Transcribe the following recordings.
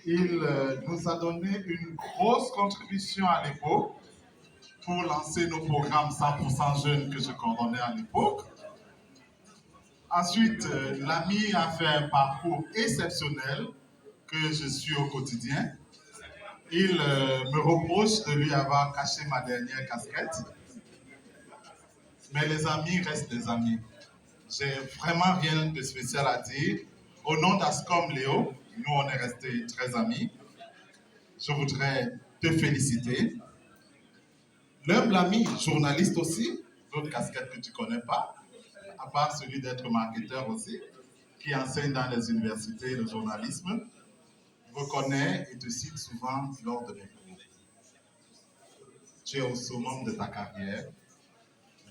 Il nous a donné une grosse contribution à l'époque pour lancer nos programmes 100% jeunes que je coordonnais à l'époque. Ensuite, l'ami a fait un parcours exceptionnel que je suis au quotidien. Il me reproche de lui avoir caché ma dernière casquette. Mais les amis restent des amis. J'ai vraiment rien de spécial à dire. Au nom d'Ascom Léo, nous on est restés très amis. Je voudrais te féliciter. L'humble ami, journaliste aussi, d'autres casquettes que tu ne connais pas, à part celui d'être marketeur aussi, qui enseigne dans les universités le journalisme, reconnaît et te cite souvent lors de mes cours. Tu es au summum de ta carrière.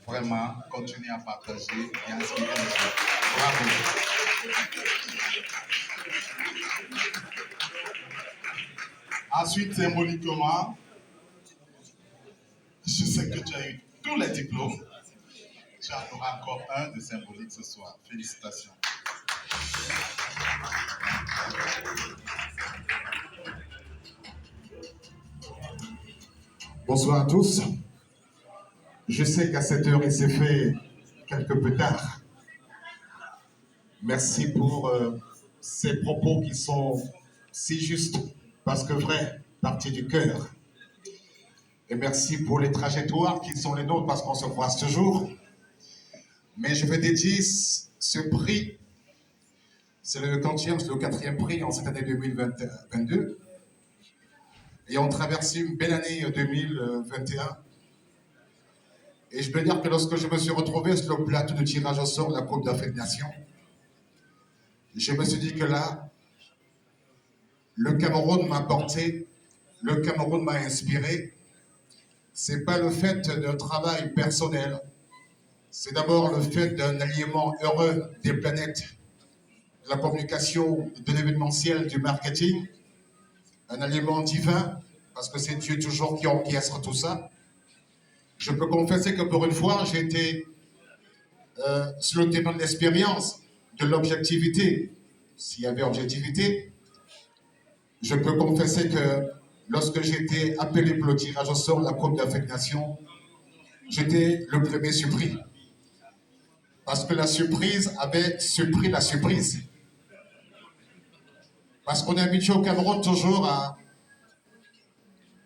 Vraiment, continue à partager et à inspirer les gens. Bravo. Ensuite, symboliquement, je sais que tu as eu tous les diplômes. Tu en auras encore un de symbolique ce soir. Félicitations. Bonsoir à tous. Je sais qu'à cette heure, il s'est fait quelque peu tard. Merci pour ces propos qui sont si justes, parce que vrai, partie du cœur. Et merci pour les trajectoires qui sont les nôtres, parce qu'on se croise toujours. Mais je vais dédier ce prix, c'est le 4e prix en cette année 2022. Et on traverse une belle année 2021. Et je peux dire que lorsque je me suis retrouvé sur le plateau de tirage au sort de la Coupe d'Afrique des Nations, je me suis dit que là, le Cameroun m'a porté, le Cameroun m'a inspiré. C'est pas le fait d'un travail personnel, c'est d'abord le fait d'un alignement heureux des planètes, de la communication, de l'événementiel, du marketing, un alignement divin, parce que c'est Dieu toujours qui orchestre tout ça. Je peux confesser que pour une fois, j'ai été sur le terrain de l'expérience, de l'objectivité. S'il y avait objectivité, je peux confesser que lorsque j'ai été appelé pour le tirage au sort de la Coupe d'Afrique des Nations, j'étais le premier surpris. Parce que la surprise avait surpris la surprise. Parce qu'on est habitué au Cameroun toujours à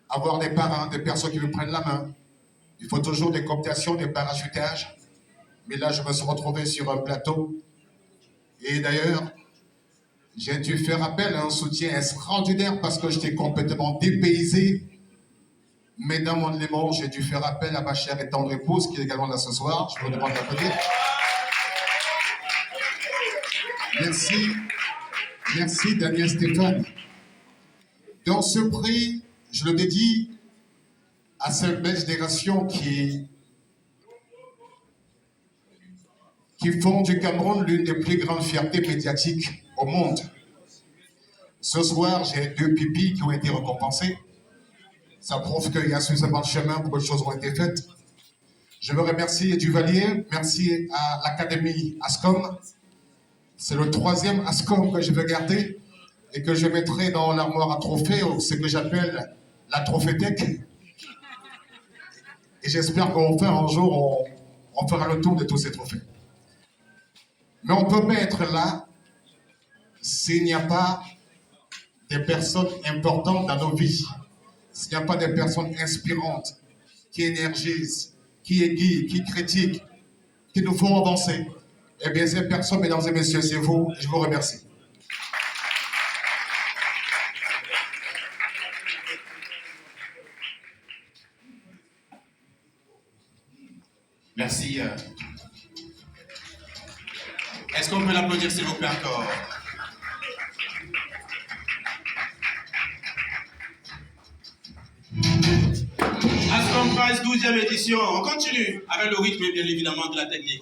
avoir des parrains, des personnes qui nous prennent la main. Il faut toujours des cooptations, des parachutages. Mais là, je me suis retrouvé sur un plateau. Et d'ailleurs, j'ai dû faire appel à un soutien extraordinaire parce que j'étais complètement dépaysé. Mais dans mon élément, j'ai dû faire appel à ma chère et tendre épouse qui est également là ce soir. Je vous demande d'applaudir. Merci. Merci Daniel Stéphane. Dans ce prix, je le dédie à cette belle génération qui font du Cameroun l'une des plus grandes fiertés médiatiques au monde. Ce soir, j'ai 2 pipis qui ont été récompensés. Ça prouve qu'il y a suffisamment de chemin, beaucoup de choses ont été faites. Je veux remercier Duvalier, merci à l'Académie Ascom. C'est le 3e Ascom que je veux garder et que je mettrai dans l'armoire à trophées, ou ce que j'appelle la trophétèque. Et j'espère qu'enfin, un jour, on fera le tour de tous ces trophées. Mais on ne peut pas être là s'il n'y a pas des personnes importantes dans nos vies, s'il n'y a pas des personnes inspirantes, qui énergisent, qui aiguillent, qui critiquent, qui nous font avancer. Eh bien, ces personnes, mesdames et messieurs, c'est vous. Je vous remercie. Merci. Est-ce qu'on peut l'applaudir, s'il vous plaît, encore? Ascom Prize 12e édition. On continue avec le rythme, bien évidemment, de la technique.